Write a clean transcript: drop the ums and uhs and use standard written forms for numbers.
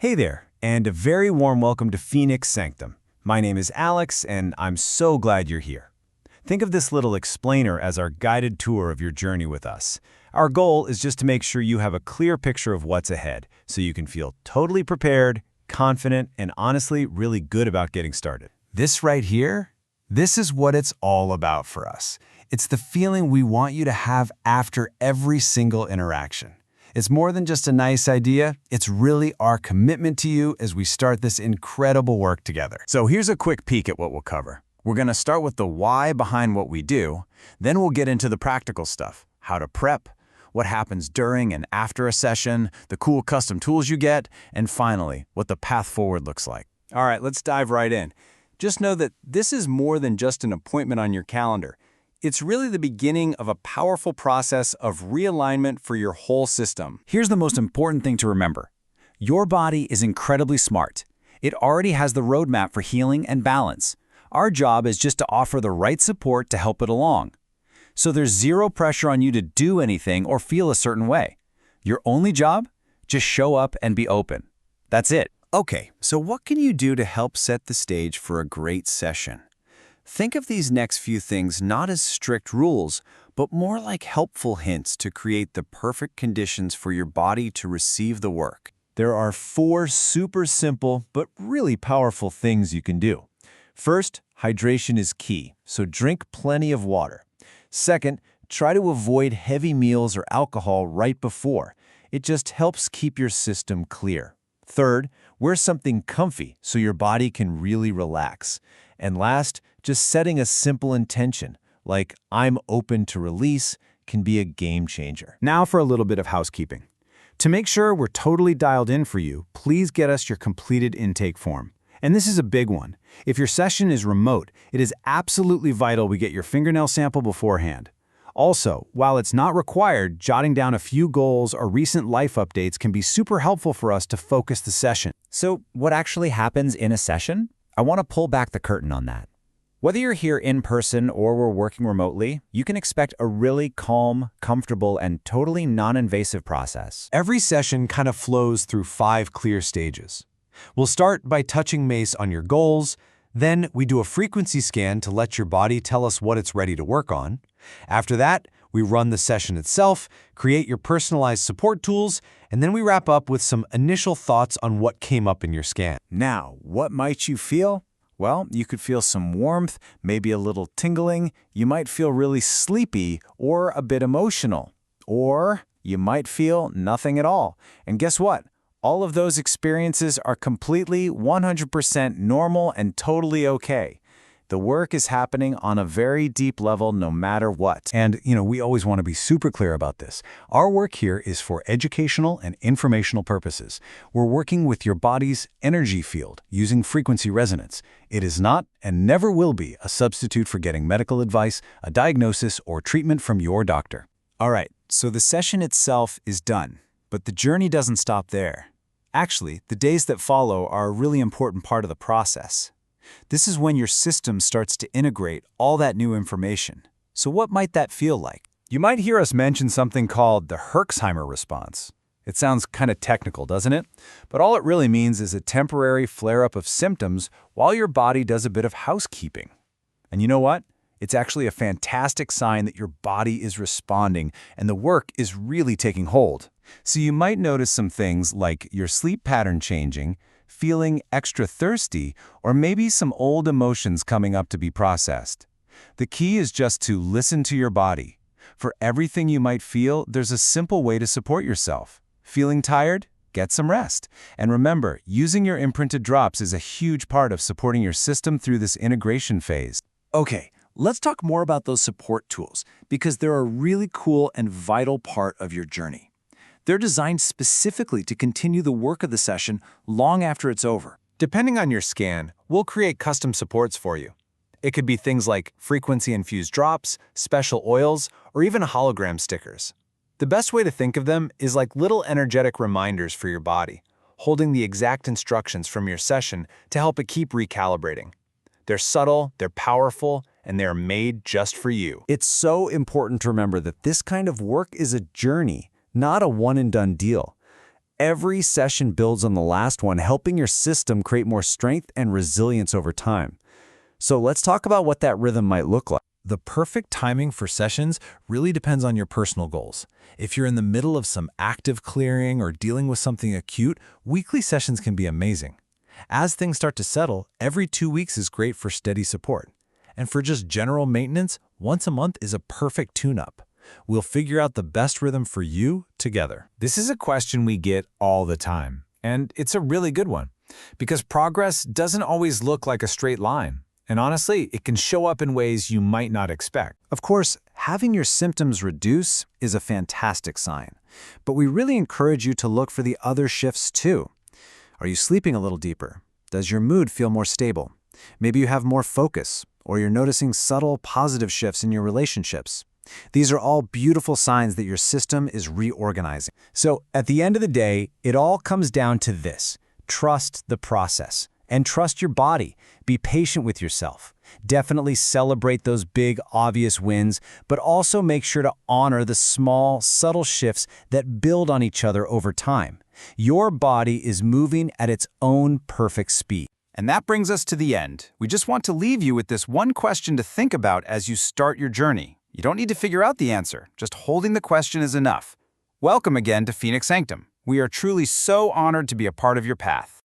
Hey there, and a very warm welcome to Phoenix Sanctum. My name is Alex, and I'm so glad you're here. Think of this little explainer as our guided tour of your journey with us. Our goal is just to make sure you have a clear picture of what's ahead, so you can feel totally prepared, confident, and honestly really good about getting started. This right here, this is what it's all about for us. It's the feeling we want you to have after every single interaction. It's more than just a nice idea, it's really our commitment to you as we start this incredible work together. So here's a quick peek at what we'll cover. We're going to start with the why behind what we do, then we'll get into the practical stuff, how to prep, what happens during and after a session, the cool custom tools you get, and finally, what the path forward looks like. All right, let's dive right in. Just know that this is more than just an appointment on your calendar. It's really the beginning of a powerful process of realignment for your whole system. Here's the most important thing to remember. Your body is incredibly smart. It already has the roadmap for healing and balance. Our job is just to offer the right support to help it along. So there's zero pressure on you to do anything or feel a certain way. Your only job? Just show up and be open. That's it. Okay, so what can you do to help set the stage for a great session? Think of these next few things not as strict rules, but more like helpful hints to create the perfect conditions for your body to receive the work. There are 4 super simple but really powerful things you can do. First, hydration is key, so drink plenty of water. Second, try to avoid heavy meals or alcohol right before. It just helps keep your system clear. Third, wear something comfy so your body can really relax. And last, just setting a simple intention, like I'm open to release, can be a game changer. Now for a little bit of housekeeping. To make sure we're totally dialed in for you, please get us your completed intake form. And this is a big one. If your session is remote, it is absolutely vital we get your fingernail sample beforehand. Also, while it's not required, jotting down a few goals or recent life updates can be super helpful for us to focus the session. So what actually happens in a session? I want to pull back the curtain on that. Whether you're here in person or we're working remotely, you can expect a really calm, comfortable, and totally non-invasive process. Every session kind of flows through 5 clear stages. We'll start by touching base on your goals, then we do a frequency scan to let your body tell us what it's ready to work on. After that, we run the session itself, create your personalized support tools, and then we wrap up with some initial thoughts on what came up in your scan. Now, what might you feel? Well, you could feel some warmth, maybe a little tingling. You might feel really sleepy or a bit emotional. Or you might feel nothing at all. And guess what? All of those experiences are completely 100% normal and totally okay. The work is happening on a very deep level no matter what. And, we always want to be super clear about this. Our work here is for educational and informational purposes. We're working with your body's energy field using frequency resonance. It is not and never will be a substitute for getting medical advice, a diagnosis, or treatment from your doctor. All right, so the session itself is done, but the journey doesn't stop there. Actually, the days that follow are a really important part of the process. This is when your system starts to integrate all that new information. So what might that feel like? You might hear us mention something called the Herxheimer response. It sounds kind of technical, doesn't it? But all it really means is a temporary flare-up of symptoms while your body does a bit of housekeeping. And you know what? It's actually a fantastic sign that your body is responding and the work is really taking hold. So you might notice some things like your sleep pattern changing, feeling extra thirsty, or maybe some old emotions coming up to be processed. The key is just to listen to your body. For everything you might feel, there's a simple way to support yourself. Feeling tired? Get some rest. And remember, using your imprinted drops is a huge part of supporting your system through this integration phase. Okay, let's talk more about those support tools because they're a really cool and vital part of your journey. They're designed specifically to continue the work of the session long after it's over. Depending on your scan, we'll create custom supports for you. It could be things like frequency-infused drops, special oils, or even hologram stickers. The best way to think of them is like little energetic reminders for your body, holding the exact instructions from your session to help it keep recalibrating. They're subtle, they're powerful, and they're made just for you. It's so important to remember that this kind of work is a journey, not a one-and-done deal. Every session builds on the last one, helping your system create more strength and resilience over time. So let's talk about what that rhythm might look like. The perfect timing for sessions really depends on your personal goals. If you're in the middle of some active clearing or dealing with something acute, weekly sessions can be amazing. As things start to settle, every 2 weeks is great for steady support. And for just general maintenance, once a month is a perfect tune-up. We'll figure out the best rhythm for you together. This is a question we get all the time, and it's a really good one, because progress doesn't always look like a straight line. And honestly, it can show up in ways you might not expect. Of course, having your symptoms reduce is a fantastic sign, but we really encourage you to look for the other shifts too. Are you sleeping a little deeper? Does your mood feel more stable? Maybe you have more focus, or you're noticing subtle positive shifts in your relationships. These are all beautiful signs that your system is reorganizing. So at the end of the day, it all comes down to this: trust the process and trust your body. Be patient with yourself. Definitely celebrate those big, obvious wins, but also make sure to honor the small, subtle shifts that build on each other over time. Your body is moving at its own perfect speed. And that brings us to the end. We just want to leave you with this one question to think about as you start your journey. You don't need to figure out the answer. Just holding the question is enough. Welcome again to Phoenix Sanctum. We are truly so honored to be a part of your path.